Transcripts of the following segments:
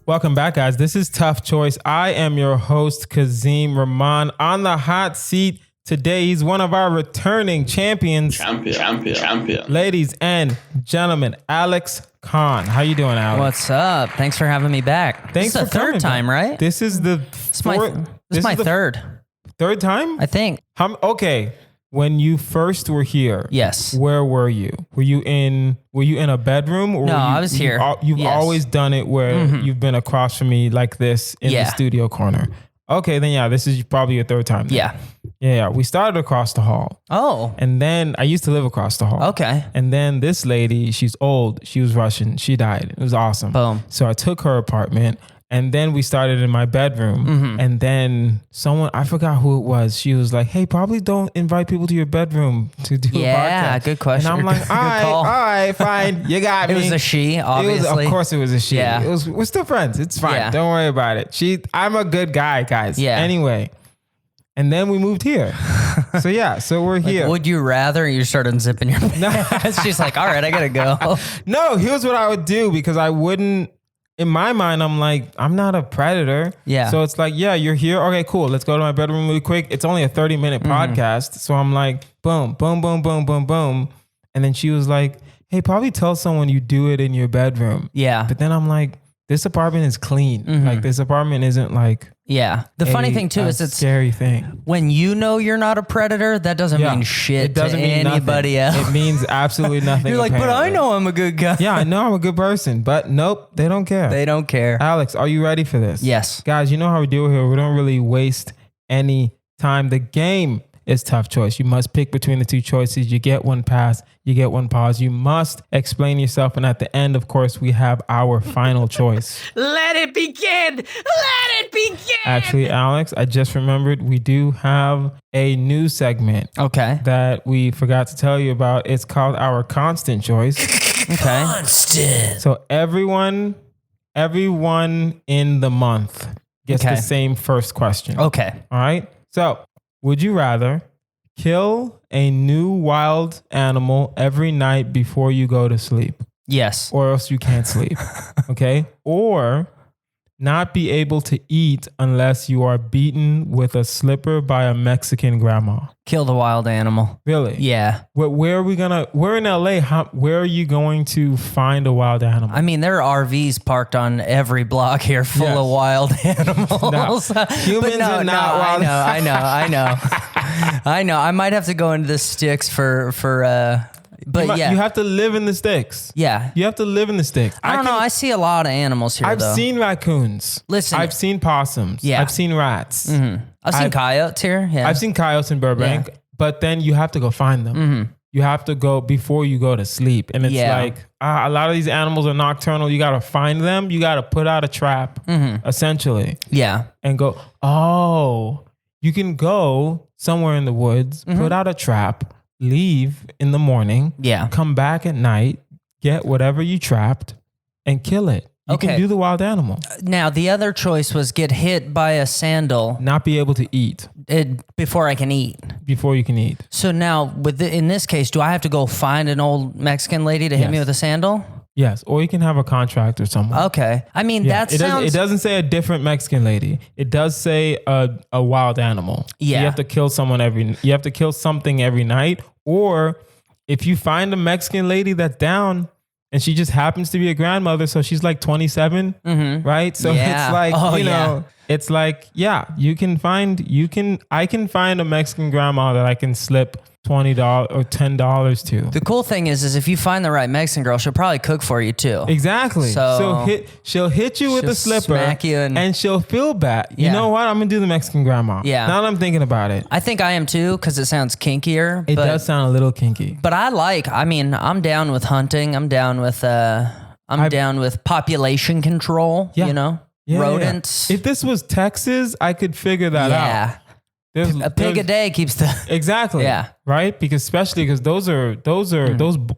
Welcome back, guys. This is Tough Choice. I am your host, Kazeem. Rahman on the hot seat today. He's one of our returning champions. Champion. Ladies and gentlemen, Alex Conn. How you doing, Alex? What's up? Thanks for having me back. Thanks this is the third time, right? This is the This is my third. Third time? I think. Okay. When you first were here, yes. Where were you? Were you in a bedroom? Or no, I was here. You've always done it where you've been across from me like this in the studio corner. Okay, then this is probably your third time. Then. Yeah. We started across the hall. Oh. And then I used to live across the hall. Okay. And then this lady, she's old. She was Russian. She died. It was awesome. Boom. So I took her apartment. And then we started in my bedroom. And then someone, I forgot who it was. She was like, hey, probably don't invite people to your bedroom to do a podcast. Yeah, good question. And I'm like, all right, fine. You got me. It was a she, obviously. Of course it was a she. Yeah. We're still friends. It's fine. Yeah. Don't worry about it. I'm a good guy, guys. Yeah. Anyway. And then we moved here. So we're here. Would you rather? You started unzipping your pants. She's like, all right, I got to go. No, here's what I would do because I wouldn't. In my mind, I'm like, I'm not a predator. Yeah. So it's like, you're here. Okay, cool. Let's go to my bedroom really quick. It's only a 30-minute podcast. So I'm like, boom, boom, boom, boom, boom, boom. And then she was like, hey, probably tell someone you do it in your bedroom. Yeah. But then I'm like, this apartment is clean. Like this apartment isn't like... Yeah. The funny thing too is it's scary thing. When you know you're not a predator, that doesn't mean shit to anybody else. It means absolutely nothing. You're like, but I know I'm a good guy. Yeah, I know I'm a good person, but nope, they don't care. They don't care. Alex, are you ready for this? Yes. Guys, you know how we do it here. We don't really waste any time. The game is Tough Choice. You must pick between the two choices. You get one pass, you get one pause. You must explain yourself. And at the end, of course, we have our final choice. Let it begin. Let it begin. Actually, Alex, I just remembered we do have a new segment. Okay. That we forgot to tell you about. It's called our Constant Choice. Okay. Constant. So everyone in the month gets the same first question. Okay. All right. So would you rather kill a new wild animal every night before you go to sleep? Yes. Or else you can't sleep. Okay. Or not be able to eat unless you are beaten with a slipper by a Mexican grandma. Kill the wild animal. Really? Yeah. We're in LA. Where are you going to find a wild animal? I mean, there are RVs parked on every block here full of wild animals. No, humans are not wild. I know. I might have to go into the sticks but you have to live in the sticks. Yeah. You have to live in the sticks. I don't know. I see a lot of animals here, I've seen raccoons. Listen. I've seen possums. Yeah. I've seen rats. I've seen coyotes here. Yeah. I've seen coyotes in Burbank, but then you have to go find them. You have to go before you go to sleep. And it's like a lot of these animals are nocturnal. You got to find them. You got to put out a trap, essentially. Yeah. And go, you can go somewhere in the woods, put out a trap, leave in the morning, come back at night, get whatever you trapped, and kill it. You can do the wild animal. Now, the other choice was get hit by a sandal. Not be able to eat. Before I can eat. Before you can eat. So now, in this case, do I have to go find an old Mexican lady to hit me with a sandal? Yes, or you can have a contract or someone. Okay. I mean, that sounds... It doesn't say a different Mexican lady. It does say a wild animal. Yeah. So you have to kill you have to kill something every night. Or if you find a Mexican lady that's down and she just happens to be a grandmother, so she's like 27, right? So it's like, it's like, I can find a Mexican grandma that I can slip $20 or $10 to. The cool thing is if you find the right Mexican girl, she'll probably cook for you too. Exactly. So she'll hit you with the slipper, smack you and she'll feel bad. You know what? I'm gonna do the Mexican grandma. Yeah. Now that I'm thinking about it, I think I am too because it sounds kinkier. It does sound a little kinky. But I'm down with hunting. I'm down with down with population control. Yeah. You know, rodents. Yeah. If this was Texas, I could figure that out. Yeah. A pig a day keeps the exactly right because those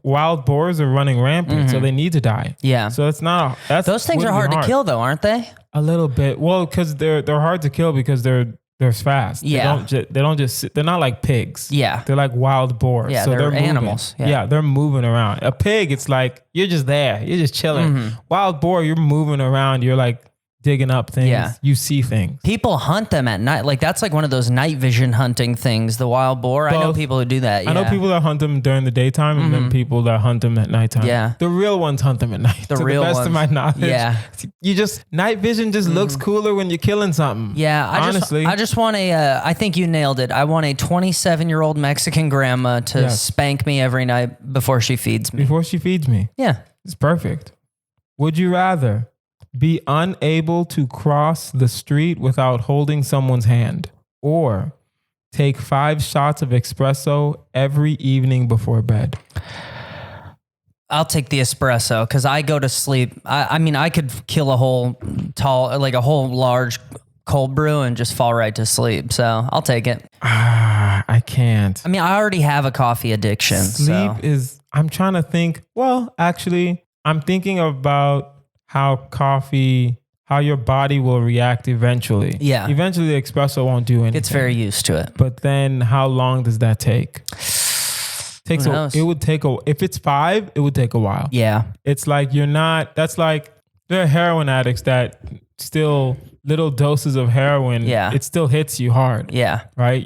wild boars are running rampant, so they need to die. Yeah, so those things are hard to kill though, aren't they? A little bit. Well, because they're hard to kill because they're fast. Yeah, they're not like pigs. Yeah, they're like wild boars. Yeah, so they're animals. Yeah, they're moving around. A pig, it's like you're just there, you're just chilling. Wild boar, you're moving around. You're like digging up things, you see things. People hunt them at night. Like that's like one of those night vision hunting things, the wild boar. Both. I know people who do that. Yeah. I know people that hunt them during the daytime and then people that hunt them at nighttime. Yeah. The real ones hunt them at night. To the best of my knowledge. Yeah. Night vision just looks cooler when you're killing something. Yeah. I just want I think you nailed it. I want a 27-year-old Mexican grandma to spank me every night before she feeds me. Before she feeds me. Yeah. It's perfect. Would you rather be unable to cross the street without holding someone's hand, or take 5 shots of espresso every evening before bed? I'll take the espresso because I go to sleep. I mean, I could kill a whole large cold brew and just fall right to sleep. So I'll take it. I can't. I mean, I already have a coffee addiction. Sleep is, I'm trying to think. Well, actually, I'm thinking about how your body will react eventually. Yeah. Eventually the espresso won't do anything. It's very used to it. But then how long does that take? If it's 5, it would take a while. Yeah. It's like there are heroin addicts that still, little doses of heroin, it still hits you hard. Yeah. Right?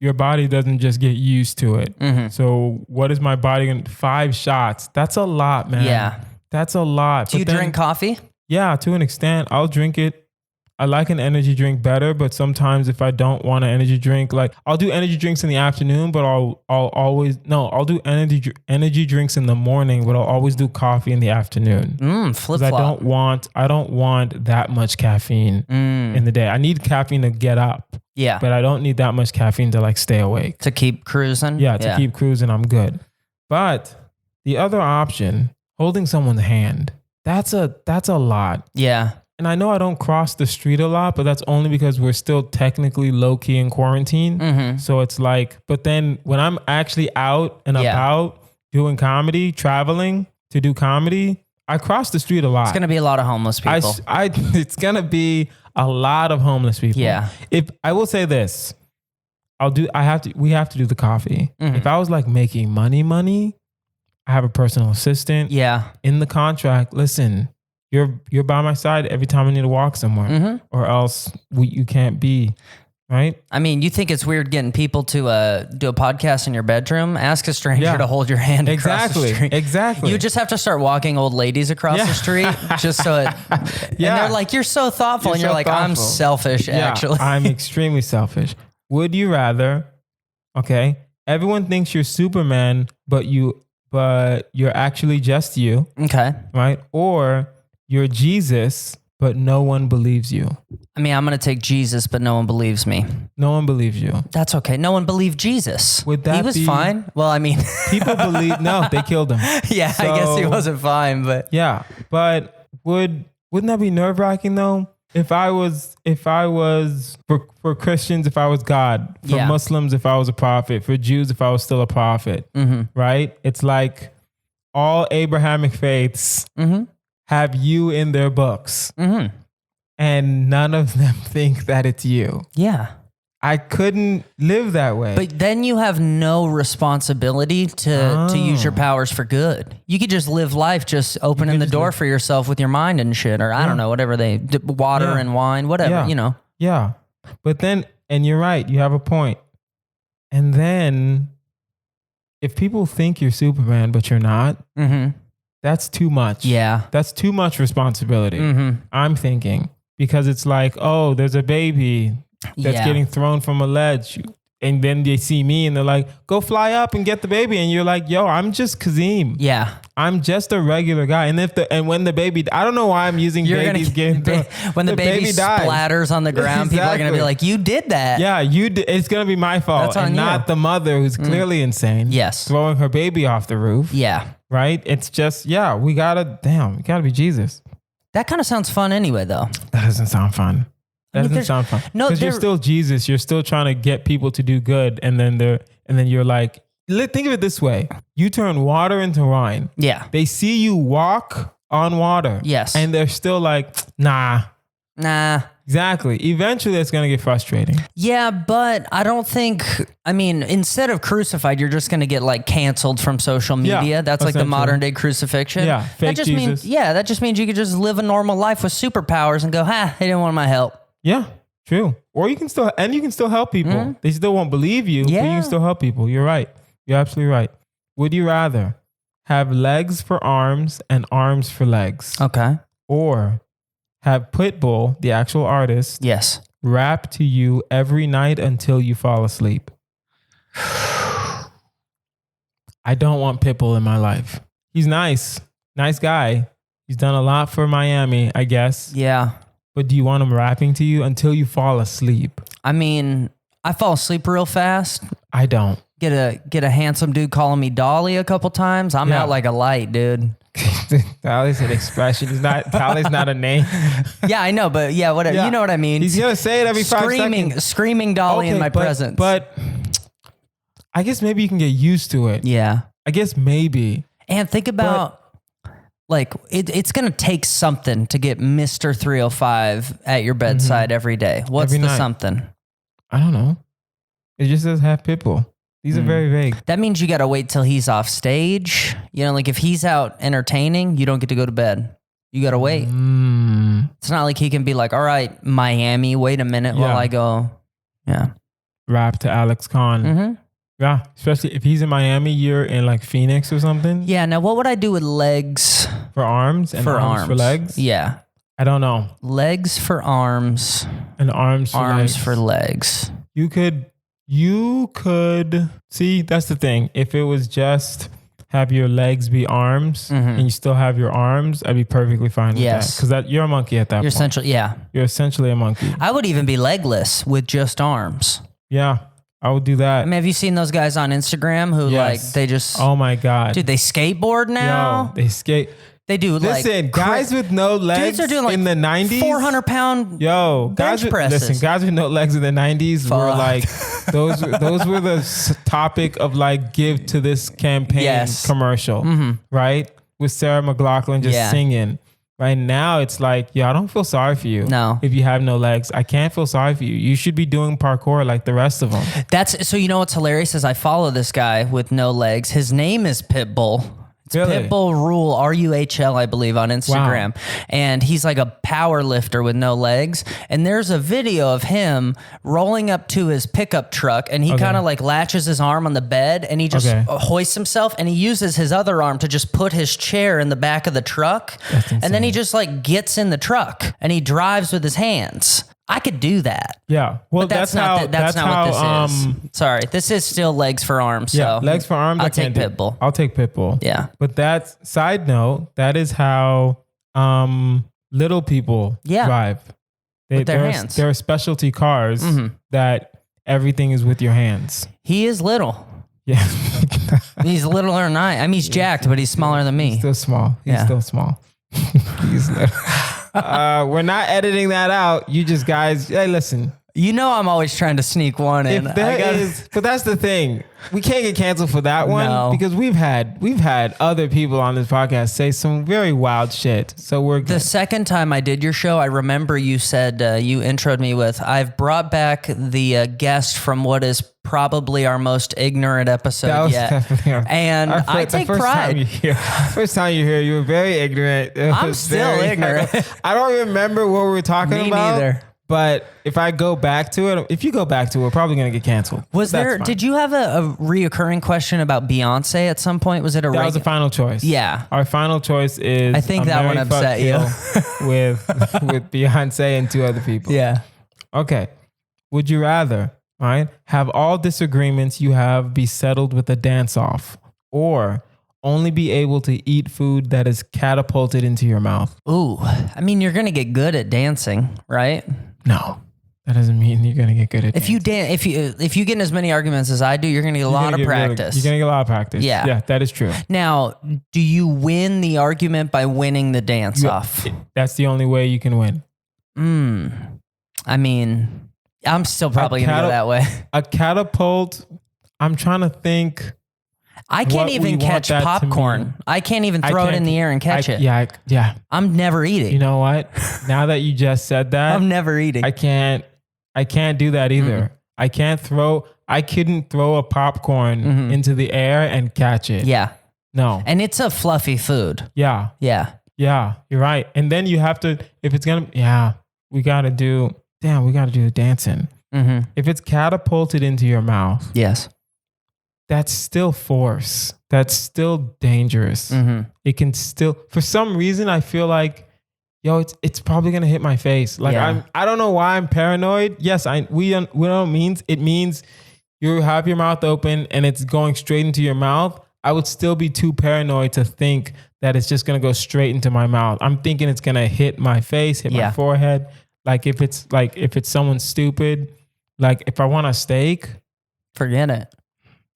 Your body doesn't just get used to it. Mm-hmm. So what is my body going to, 5 shots? That's a lot, man. Yeah. That's a lot. Do you drink coffee? Yeah, to an extent. I'll drink it. I like an energy drink better, but sometimes if I don't want an energy drink, like I'll do energy drinks in the afternoon, but I'll do energy drinks in the morning, but I'll always do coffee in the afternoon. Flip flop. I don't want that much caffeine in the day. I need caffeine to get up. Yeah. But I don't need that much caffeine to like stay awake. To keep cruising? Yeah, to keep cruising, I'm good. But the other option, holding someone's hand, that's a lot. Yeah. And I know I don't cross the street a lot, but that's only because we're still technically low-key in quarantine. Mm-hmm. So it's like, but then when I'm actually out and about doing comedy, traveling to do comedy, I cross the street a lot. It's going to be a lot of homeless people. It's going to be a lot of homeless people. Yeah. If I will say this, we have to do the coffee. Mm-hmm. If I was like making money, I have a personal assistant. Yeah. In the contract, listen, you're by my side every time I need to walk somewhere, or else you can't be, right? I mean, you think it's weird getting people to do a podcast in your bedroom? Ask a stranger to hold your hand across the street. Exactly. You just have to start walking old ladies across the street just so it... And they're like, you're so thoughtful. And you're like, thoughtful. I'm selfish, actually. I'm extremely selfish. Would you rather, everyone thinks you're Superman, but you're actually just you. Okay. Right? Or you're Jesus, but no one believes you. I mean, I'm going to take Jesus, but no one believes me. No one believes you. That's okay. No one believed Jesus. Would that he was fine. Well, I mean, people believe, no, they killed him. Yeah, so, I guess he wasn't fine, but. Yeah. But wouldn't that be nerve-wracking though? If I was for Christians, if I was God, for Muslims, if I was a prophet, for Jews, if I was still a prophet, right? It's like all Abrahamic faiths have you in their books, and none of them think that it's you. Yeah. I couldn't live that way. But then you have no responsibility to use your powers for good. You could just live life just opening the door for yourself with your mind and shit, or I don't know, whatever water and wine, whatever, you know. Yeah. But then, and you're right, you have a point. And then if people think you're Superman, but you're not, that's too much. Yeah. That's too much responsibility. I'm thinking, because it's like, oh, there's a baby that's getting thrown from a ledge. And then they see me and they're like, go fly up and get the baby. And you're like, yo, I'm just Kazeem. Yeah. I'm just a regular guy. And when the baby, I don't know why I'm using babies getting thrown. When the baby splatters on the ground, people are going to be like, you did that. Yeah, you did. It's going to be my fault. That's on and you. Not the mother who's clearly insane. Yes. Throwing her baby off the roof. Yeah. Right? It's just, we gotta be Jesus. That kind of sounds fun anyway, though. That doesn't sound fun. That doesn't sound fun. No, because you're still Jesus. You're still trying to get people to do good. And then you're like, think of it this way. You turn water into wine. Yeah. They see you walk on water. Yes. And they're still like, nah. Exactly. Eventually, it's going to get frustrating. Yeah, but I don't think, I mean, instead of crucified, you're just going to get like canceled from social media. Yeah, that's like the modern day crucifixion. Yeah, fake that just Jesus. That just means you could just live a normal life with superpowers and go, they didn't want my help. Yeah, true. Or you can still help people. Mm-hmm. They still won't believe you, but you can still help people. You're right. You're absolutely right. Would you rather have legs for arms and arms for legs? Okay. Or have Pitbull, the actual artist, rap to you every night until you fall asleep? I don't want Pitbull in my life. He's nice. Nice guy. He's done a lot for Miami, I guess. Yeah. But do you want him rapping to you until you fall asleep? I mean, I fall asleep real fast. I don't. Get a handsome dude calling me Dolly a couple times. I'm out like a light, dude. Dolly's an expression. Dolly's not a name. Yeah, I know, but whatever. Yeah. You know what I mean. He's gonna say it every 5 seconds. Screaming Dolly in my presence. But I guess maybe you can get used to it. Yeah. I guess maybe. And think about like it's gonna take something to get Mr. 305 at your bedside every day. What's every the night. Something? I don't know. It just says have Pitbull. These are very vague. That means you got to wait till he's off stage. You know, like if he's out entertaining, you don't get to go to bed. You got to wait. It's not like he can be like, all right, Miami, wait a minute while I go. Yeah. Rap to Alex Conn. Mm-hmm. Yeah. Especially if he's in Miami, you're in like Phoenix or something. Yeah. Now, what would I do with legs? For arms and arms for legs? Yeah. I don't know. Legs for arms. And arms for legs. Arms for legs. You could see, that's the thing. If it was just have your legs be arms and you still have your arms, I'd be perfectly fine with that. Because you're a monkey at that point. You're essentially a monkey. I would even be legless with just arms. Yeah, I would do that. I mean, have you seen those guys on Instagram who like, they just... Oh my God. Dude, they skateboard now? Yo, they skate... They do listen, guys with no legs are doing like in the 90s. 400-pound guys with no legs in the 90s were like, those were the topic of like give to this campaign commercial, right? With Sarah McLachlan just singing. Right now, it's like, I don't feel sorry for you. No. If you have no legs, I can't feel sorry for you. You should be doing parkour like the rest of them. So you know what's hilarious is I follow this guy with no legs. His name is Pitbull. It's Pitbull Rule, RUHL, I believe, on Instagram. Wow. And he's like a power lifter with no legs. And there's a video of him rolling up to his pickup truck and he kind of like latches his arm on the bed and he just hoists himself and he uses his other arm to just put his chair in the back of the truck. And then he just like gets in the truck and he drives with his hands. I could do that. Yeah. Well, but that's not what this is. Sorry. This is still legs for arms. So legs for arms. I'll take Pitbull. I'll take Pitbull. Yeah. But that's side note. That is how little people drive. With their hands. There are specialty cars that everything is with your hands. He is little. Yeah. He's littler than I. I mean, he's jacked, but he's smaller than me. He's still small. He's still small. He's little. We're not editing that out. You just guys, hey, listen. You know I'm always trying to sneak one in. But that's the thing. We can't get canceled for that one because we've had other people on this podcast say some very wild shit. So we're good. The second time I did your show, I remember you said you introed me with, I've brought back the guest from what is probably our most ignorant episode yet. And I take pride. First time you hear, you were very ignorant. I'm still ignorant. I don't remember what we were talking about. Me neither. But if I go back to it, if you go back to it, we're probably going to get canceled. Did you have a reoccurring question about Beyonce at some point? Was it that was the final choice. Yeah. Our final choice is I think that one upset you. with Beyonce and 2 other people. Yeah. Okay. Would you rather, right, have all disagreements you have be settled with a dance-off or only be able to eat food that is catapulted into your mouth? Ooh. I mean, you're going to get good at dancing, right? No, that doesn't mean you're gonna get good at it. If you get in as many arguments as I do, you're gonna get a lot of practice. You're gonna get a lot of practice. Yeah, that is true. Now, do you win the argument by winning the dance off? That's the only way you can win. I mean, I'm still probably gonna go that way. A catapult. I'm trying to think. I can't even catch popcorn. I can't even throw it in the air and catch it. Yeah. I'm never eating. You know what? Now that you just said that, I'm never eating. I can't do that either. I couldn't throw a popcorn into the air and catch it. Yeah. No. And it's a fluffy food. Yeah. Yeah. Yeah. You're right. And then you have to, if it's going to, we got to do the dancing. Mm-hmm. If it's catapulted into your mouth. Yes. That's still force. That's still dangerous. Mm-hmm. It can still, for some reason, I feel like, it's probably gonna hit my face. Like I don't know why I'm paranoid. Yes, we know it means you have your mouth open and it's going straight into your mouth. I would still be too paranoid to think that it's just gonna go straight into my mouth. I'm thinking it's gonna hit my face, hit my forehead. Like if it's someone stupid, like if I want a steak, forget it.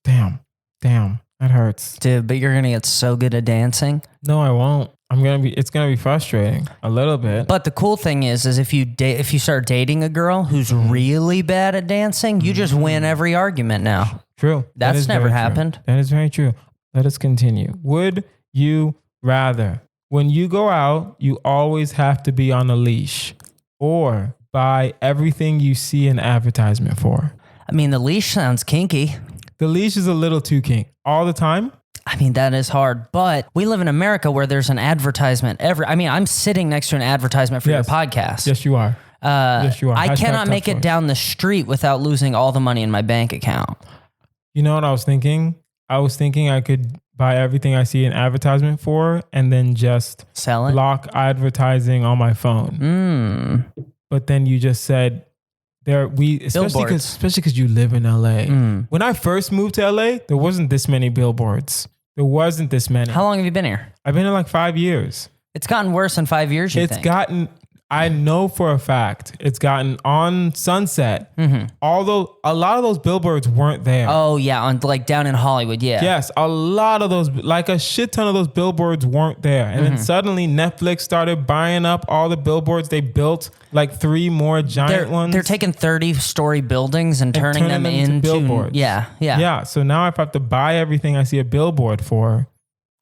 Damn, that hurts, dude. But you're gonna get so good at dancing. No, I won't. It's gonna be frustrating a little bit. But the cool thing is if you start dating a girl who's really bad at dancing, you just win every argument now. True. That's never happened. That is very true. Let us continue. Would you rather, when you go out, you always have to be on a leash, or buy everything you see an advertisement for? I mean, the leash sounds kinky. The leash is a little too kinky. All the time? I mean, that is hard, but we live in America where there's an advertisement I'm sitting next to an advertisement for your podcast. Yes, you are. Yes, you are. I cannot make it down the street without losing all the money in my bank account. You know what I was thinking? I was thinking I could buy everything I see an advertisement for and then just sell it, block advertising on my phone. But then you just said especially because you live in LA. When I first moved to LA, there wasn't this many billboards. There wasn't this many. How long have you been here? I've been here like 5 years. It's gotten worse in 5 years, you think? I know for a fact it's gotten on Sunset. Although a lot of those billboards weren't there. Oh yeah, on like down in Hollywood, yeah. Yes, a lot of those, like a shit ton of those billboards weren't there. And then suddenly Netflix started buying up all the billboards. They built like 3 more giant ones. They're taking 30-story buildings and turning them into billboards. Yeah. So now if I have to buy everything I see a billboard for,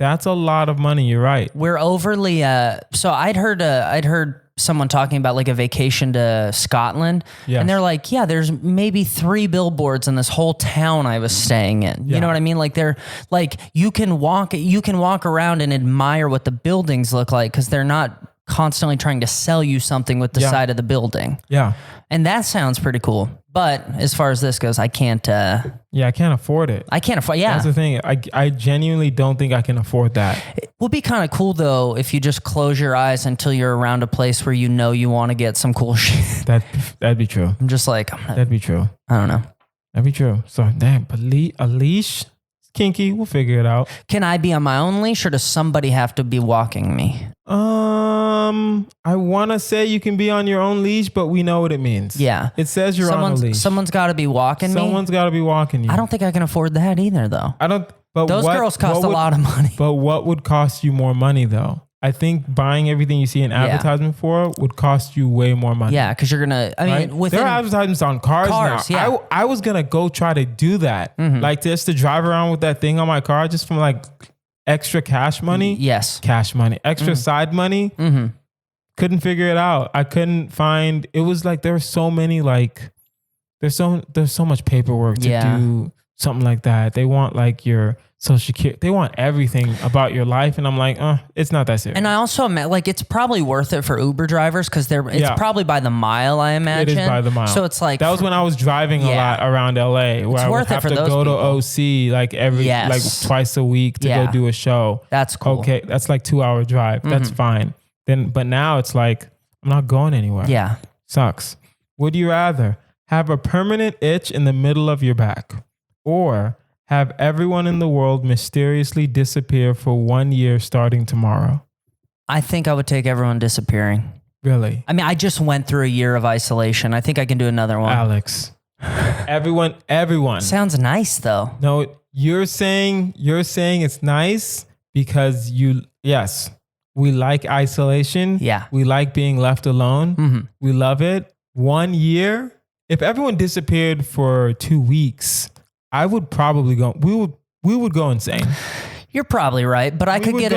that's a lot of money. You're right. We're overly. So I'd heard someone talking about like a vacation to Scotland, and they're like, there's maybe 3 billboards in this whole town I was staying in. You know what I mean? Like they're like you can walk around and admire what the buildings look like because they're not constantly trying to sell you something with the side of the building. Yeah. And that sounds pretty cool. But as far as this goes, I can't. I can't afford it. I can't afford. Yeah, that's the thing. I genuinely don't think I can afford that. It would be kind of cool though if you just close your eyes until you're around a place where you want to get some cool shit. That'd be true. I'm just like that'd be true. I don't know. That'd be true. So damn, a leash, it's kinky. We'll figure it out. Can I be on my own leash, or does somebody have to be walking me? I want to say you can be on your own leash, but we know what it means. Yeah. It says you're on a leash. Someone's got to be walking me. Someone's got to be walking you. I don't think I can afford that either, though. But those girls cost a lot of money. But what would cost you more money, though? I think buying everything you see an advertisement for would cost you way more money. Yeah, because you're going to, there are advertisements on cars now. Yeah. I was going to go try to do that. Like just to drive around with that thing on my car just from like extra cash money. Yes. Cash money. Extra side money. Couldn't figure it out. I couldn't find, it was like, there were so many like, there's so much paperwork to do something like that. They want like your social security. They want everything about your life. And I'm like, it's not that serious. And I also like, it's probably worth it for Uber drivers because it's probably by the mile, I imagine. It is by the mile. So it's like, that was when I was driving a lot around LA where I would have to go to OC like like twice a week to go do a show. That's cool. Okay. That's like 2-hour drive. That's fine. But now it's like, I'm not going anywhere. Yeah. Sucks. Would you rather have a permanent itch in the middle of your back or have everyone in the world mysteriously disappear for 1 year starting tomorrow? I think I would take everyone disappearing. Really? I mean, I just went through a year of isolation. I think I can do another one. Alex. Everyone. Sounds nice though. No, you're saying it's nice because yes. We like isolation. Yeah. We like being left alone. We love it. 1 year. If everyone disappeared for 2 weeks, I would probably go. we would go insane. You're probably right, but I could get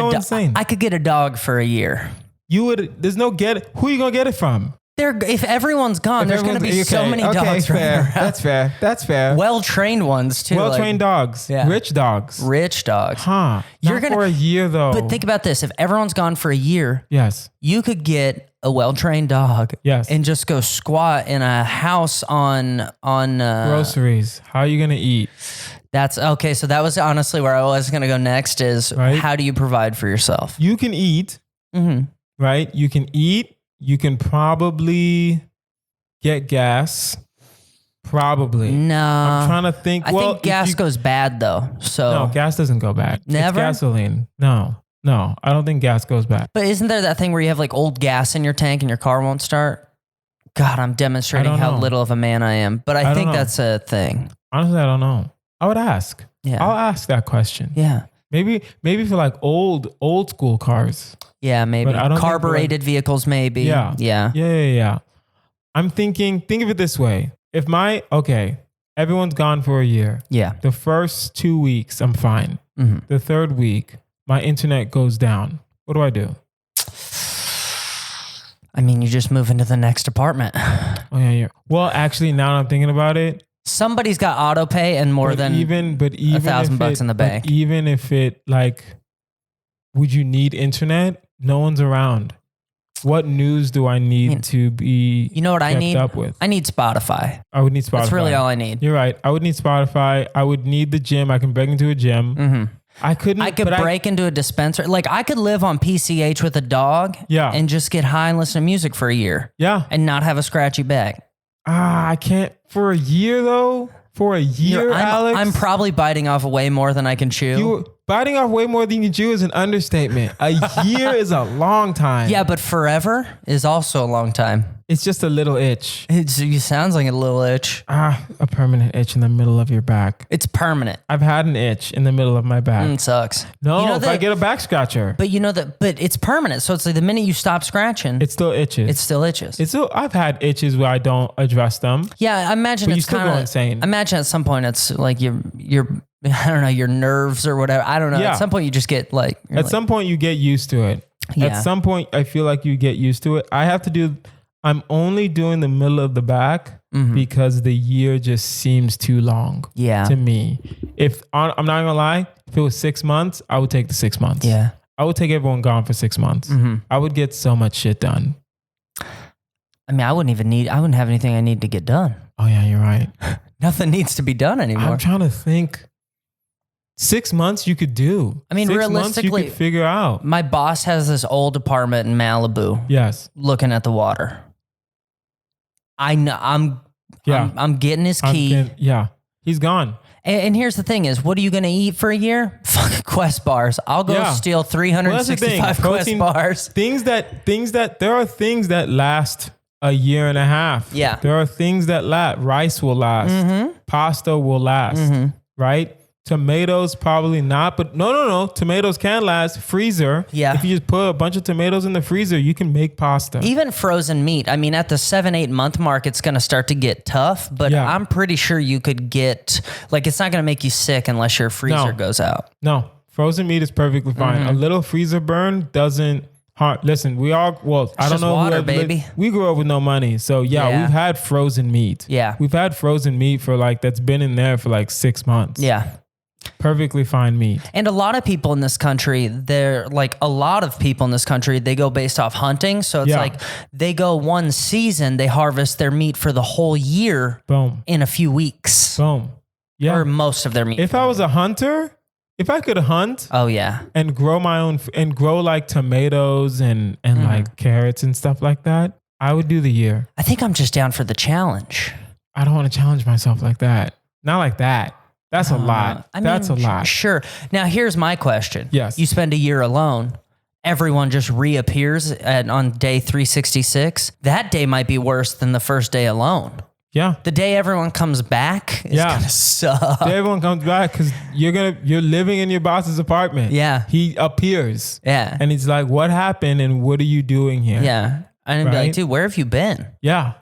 a dog for a year. You would. There's no get. Who are you gonna get it from? If everyone's gone, there's going to be so many dogs. Fair. That's fair. That's fair. Well-trained ones too. Well-trained dogs. Yeah. Rich dogs. Huh. You're gonna for a year though. But think about this: if everyone's gone for a year, yes, you could get a well-trained dog. Yes. And just go squat in a house on groceries. How are you gonna eat? That's okay. So that was honestly where I was going to go next. Is how do you provide for yourself? You can eat. Mm-hmm. Right. You can eat. You can probably get gas. Probably. No. I'm trying to think. I think gas goes bad though. So no, gas doesn't go bad. Never? It's gasoline. No, I don't think gas goes bad. But isn't there that thing where you have like old gas in your tank and your car won't start? God, I'm demonstrating how little of a man I am. But I think that's a thing. Honestly, I don't know. I would ask. Yeah. I'll ask that question. Yeah. Maybe for like old school cars. Yeah, maybe. Carbureted vehicles, maybe. Yeah. I'm thinking, think of it this way. If everyone's gone for a year. Yeah. The first 2 weeks, I'm fine. Mm-hmm. The third week, my internet goes down. What do I do? I mean, you just move into the next apartment. Oh, yeah. Well, actually, now that I'm thinking about it. Somebody's got auto pay and more than $1,000 in the bank. Even if it would you need internet? No one's around. What news do I need to be? You know what I need? Up with? I need Spotify. I would need Spotify. That's really all I need. You're right. I would need Spotify. I would need the gym. I can break into a gym. Mm-hmm. I could break into a dispenser. Like I could live on PCH with a dog. Yeah. And just get high and listen to music for a year. Yeah. And not have a scratchy back. I can't for a year though. For a year, Alex. I'm probably biting off way more than I can chew. Biting off way more than you can chew is an understatement. A year is a long time. Yeah, but forever is also a long time. It's just a little itch. It sounds like a little itch. A permanent itch in the middle of your back. It's permanent. I've had an itch in the middle of my back. It sucks. No, if I get a back scratcher. But but it's permanent. So it's like the minute you stop scratching, it still itches. I've had itches where I don't address them. Yeah, I imagine it's kind of insane. I imagine at some point it's like your I don't know, your nerves or whatever. I don't know. Yeah. At some point you just get some point you get used to it. Yeah. At some point I feel like you get used to it. I'm only doing the middle of the back because the year just seems too long to me. I'm not gonna lie, if it was 6 months, I would take the 6 months. Yeah. I would take everyone gone for 6 months. Mm-hmm. I would get so much shit done. I mean, I wouldn't have anything I need to get done. Oh yeah, you're right. Nothing needs to be done anymore. I'm trying to think. 6 months you could do. I mean, 6 realistically, months you could figure out. My boss has this old apartment in Malibu. Yes. Looking at the water. I know I'm getting his key. He's gone. And here's the thing is, what are you going to eat for a year? Fucking Quest bars. I'll go steal 365 Quest bars. There are things that last a year and a half. Yeah. There are things that last. Rice will last. Mm-hmm. Pasta will last. Right? Tomatoes probably not, but no. Tomatoes can last. Freezer. Yeah. If you just put a bunch of tomatoes in the freezer, you can make pasta. Even frozen meat. I mean, at the 7-8 month mark, it's going to start to get tough, but I'm pretty sure you could get, it's not going to make you sick unless your freezer goes out. No, frozen meat is perfectly fine. A little freezer burn doesn't hurt. Listen, I don't know. Water, baby. We grew up with no money. So we've had frozen meat. Yeah. We've had frozen meat for that's been in there for 6 months. Yeah. Perfectly fine meat. And a lot of people in this country, they go based off hunting. So it's they go one season, they harvest their meat for the whole year. Boom. In a few weeks. Boom. Yeah. Or most of their meat. If I was a hunter, if I could hunt. Oh yeah. And grow my own, and grow tomatoes and carrots and stuff like that, I would do the year. I think I'm just down for the challenge. I don't want to challenge myself like that. Not like that. That's a lot. That's a lot. Sure. Now, here's my question. Yes. You spend a year alone. Everyone just reappears on day 366. That day might be worse than the first day alone. Yeah. The day everyone comes back is going to suck. The day everyone comes back because you're living in your boss's apartment. Yeah. He appears. Yeah. And he's like, what happened and what are you doing here? Yeah. And I'd be like, dude, where have you been? Yeah.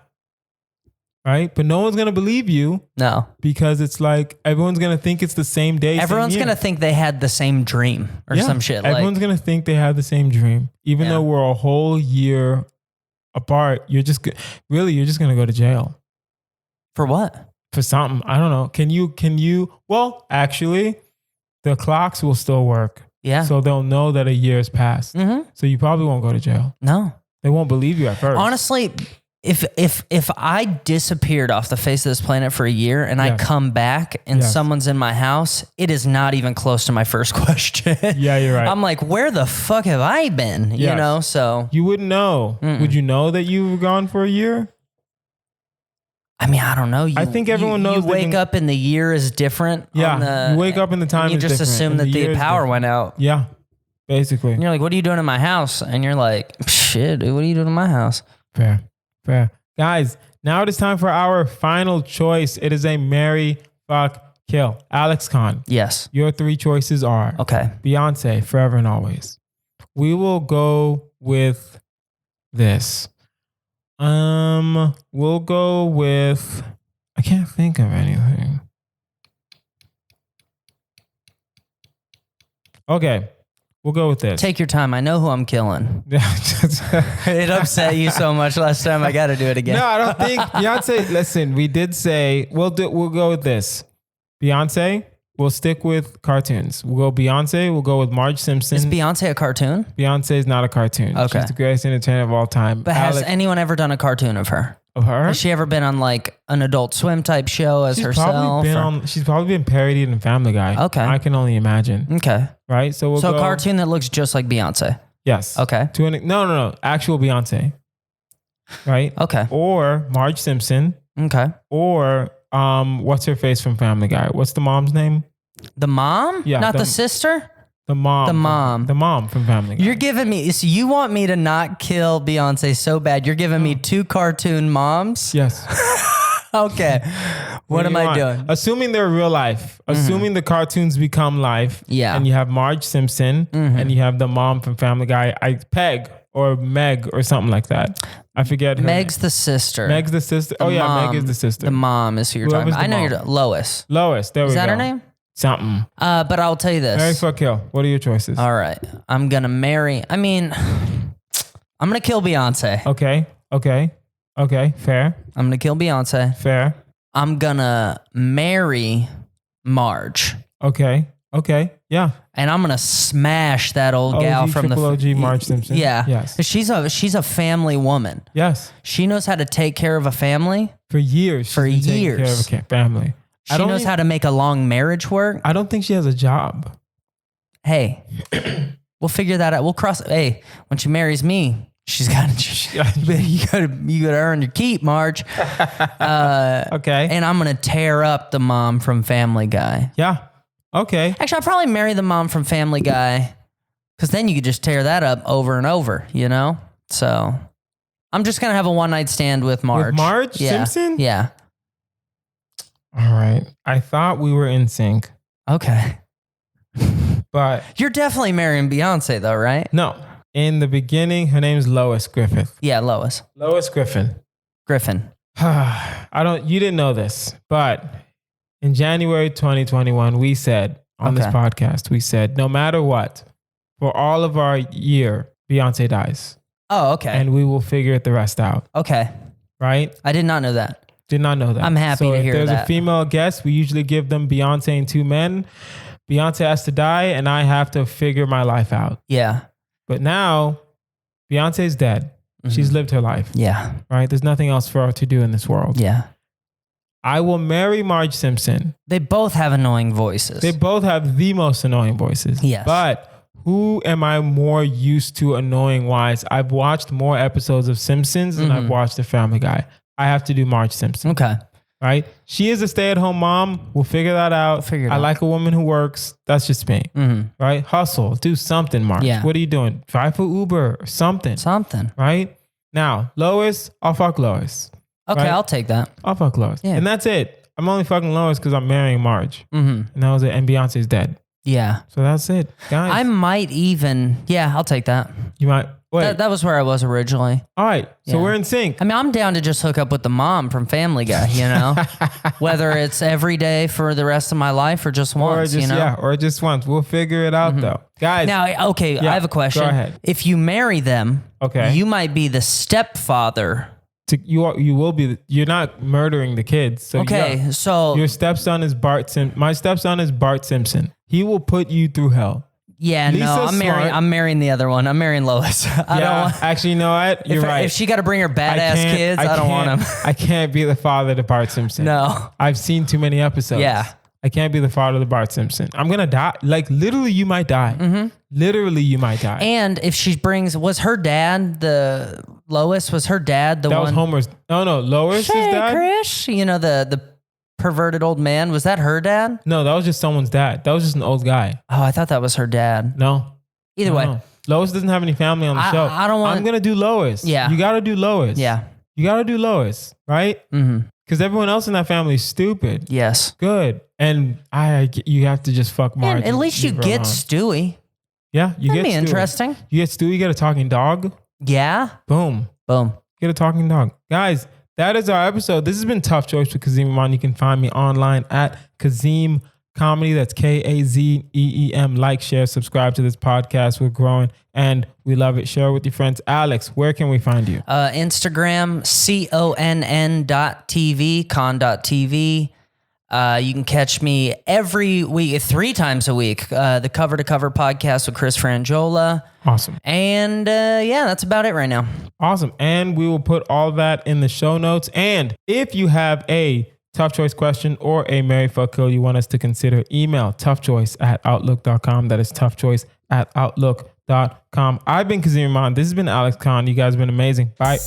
Right? But no one's going to believe you. No. Because it's like, everyone's going to think it's the same day. Everyone's going to think they had the same dream or some shit. Everyone's going to think they had the same dream. Even though we're a whole year apart, you're just going to go to jail. For what? For something. I don't know. Can you, well, actually, the clocks will still work. Yeah. So they'll know that a year has passed. Mm-hmm. So you probably won't go to jail. No. They won't believe you at first. Honestly, if I disappeared off the face of this planet for a year and I come back and someone's in my house, it is not even close to my first question. Yeah, you're right. I'm like, where the fuck have I been? Yes. You know, so. You wouldn't know. Would you know that you were gone for a year? I mean, I don't know. I think everyone knows. You wake up and the year is different. Yeah, you wake up and the time is different. You just assume that the power went out. Yeah, basically. And you're like, what are you doing in my house? And you're like, shit, dude, what are you doing in my house? Fair. Guys, now it is time for our final choice. It is a marry, fuck, kill. Alex Conn. Yes. Your 3 choices are Beyonce, forever and always. We will go with this. We'll go with, I can't think of anything. Okay. We'll go with this. Take your time. I know who I'm killing. It upset you so much last time. I got to do it again. No, I don't think Beyonce. Listen, we did say we'll go with this. Beyonce. We'll stick with cartoons. We'll go Beyonce. We'll go with Marge Simpson. Is Beyonce a cartoon? Beyonce is not a cartoon. Okay. She's the greatest entertainer of all time. But has anyone ever done a cartoon of her? Of her? Has she ever been on like an Adult Swim type show as herself? She's probably been parodied in Family Guy. Okay. I can only imagine. Okay. Right? So a cartoon that looks just like Beyonce. Yes. Okay. No. Actual Beyonce. Right? Okay. Or Marge Simpson. Okay. Or what's her face from Family Guy? What's the mom's name? The mom? Yeah. Not the sister? The mom. The mom from Family Guy. You're giving me, so you want me to not kill Beyonce so bad. You're giving me 2 cartoon moms? Yes. Okay. What am I doing? Assuming they're real life. Assuming the cartoons become life. Yeah. And you have Marge Simpson and you have the mom from Family Guy. Peg or Meg or something like that. I forget her Meg's name. the sister. Meg's the sister. Meg is the sister. The mom is who you're talking about. I know you're Lois. Lois. There we go. Is that her name? Something. But I'll tell you this. Marry, fuck, kill. What are your choices? All right. I'm going to marry. I mean, I'm going to kill Beyonce. Okay. Fair. I'm going to kill Beyonce. Fair. I'm going to marry Marge. Okay. Yeah. And I'm going to smash that old gal from the OG Marge Simpson. Yeah. Yes. She's a family woman. Yes. She knows how to take care of a family. For years. For years. Taking care of a family. She knows how to make a long marriage work. I don't think she has a job. Hey, we'll figure that out. We'll cross. Hey, when she marries me, she's got you got to earn your keep, Marge. Okay. And I'm gonna tear up the mom from Family Guy. Yeah. Okay. Actually, I'll probably marry the mom from Family Guy, because then you could just tear that up over and over. You know. So I'm just gonna have a one night stand with Marge. With Marge Simpson? Yeah. All right. I thought we were in sync. Okay. But you're definitely marrying Beyonce though, right? No. In the beginning, her name's Lois Griffith. Yeah, Lois. Lois Griffin. You didn't know this, but in January 2021, we said on this podcast, we said, no matter what, for all of our year, Beyonce dies. Oh, okay. And we will figure the rest out. Okay. Right? I did not know that. Did not know that. I'm happy to hear that. If there's a female guest, we usually give them Beyonce and 2 men. Beyonce has to die, and I have to figure my life out. Yeah. But now, Beyonce's dead. Mm-hmm. She's lived her life. Yeah. Right? There's nothing else for her to do in this world. Yeah. I will marry Marge Simpson. They both have annoying voices. They both have the most annoying voices. Yes. But who am I more used to annoying wise? I've watched more episodes of Simpsons than I've watched The Family Guy. I have to do Marge Simpson. Okay. Right? She is a stay-at-home mom. We'll figure that out. I like a woman who works. That's just me. Mm-hmm. Right? Hustle. Do something, Marge. Yeah. What are you doing? Drive for Uber or something. Right? Now, Lois, I'll fuck Lois. Okay, right? I'll take that. I'll fuck Lois. Yeah. And that's it. I'm only fucking Lois because I'm marrying Marge. Mm-hmm. And that was it. And Beyonce's dead. Yeah. So that's it, guys. I might even, I'll take that. You might. Wait. That was where I was originally. All right. So we're in sync. I mean, I'm down to just hook up with the mom from Family Guy, you know, whether it's every day for the rest of my life or just once, you know? Yeah, or just once. We'll figure it out though. Guys. Now, okay, I have a question. Go ahead. If you marry them, okay, you might be the stepfather. You will be. You're not murdering the kids. So so your stepson is my stepson is Bart Simpson. He will put you through hell. Yeah, I'm marrying the other one. I'm marrying Lois. Actually, you know what? You're right. If she got to bring her badass kids, I don't want them. I can't be the father to Bart Simpson. No. I've seen too many episodes. Yeah. I can't be the father to Bart Simpson. I'm going to die. Like, literally, you might die. Mm-hmm. Literally, you might die. And if she was her dad, Lois, was her dad the one? That was Homer's. No, Lois' dad? Chris, you know, the perverted old man. Was that her dad? No, that was just someone's dad. That was just an old guy. Oh, I thought that was her dad. No. Either way. Lois doesn't have any family on the show. I don't want. I'm going to do Lois. Yeah. You got to do Lois. Yeah. You got to do Lois, right? Mm-hmm. Because everyone else in that family is stupid. Yes. Good. And you have to just fuck Marge. At least you get Stewie. Yeah, you That'd get be Stewie. interesting. You get Stewie, you get a talking dog. Yeah. Boom. Get a talking dog. Guys, that is our episode. This has been Tough Choice with Kazeem Rahman. You can find me online at Kazeem Comedy. That's Kazeem. Like, share, subscribe to this podcast. We're growing and we love it. Share it with your friends. Alex, where can we find you? Instagram, conn.tv, conn.tv. You can catch me every week, 3 times a week. The Cover to Cover podcast with Chris Frangiola. Awesome. And that's about it right now. Awesome. And we will put all that in the show notes. And if you have a tough choice question or a marry, fuck, kill you want us to consider, email toughchoice@outlook.com. That is toughchoice@outlook.com. I've been Kazeem Rahman. This has been Alex Conn. You guys have been amazing. Bye.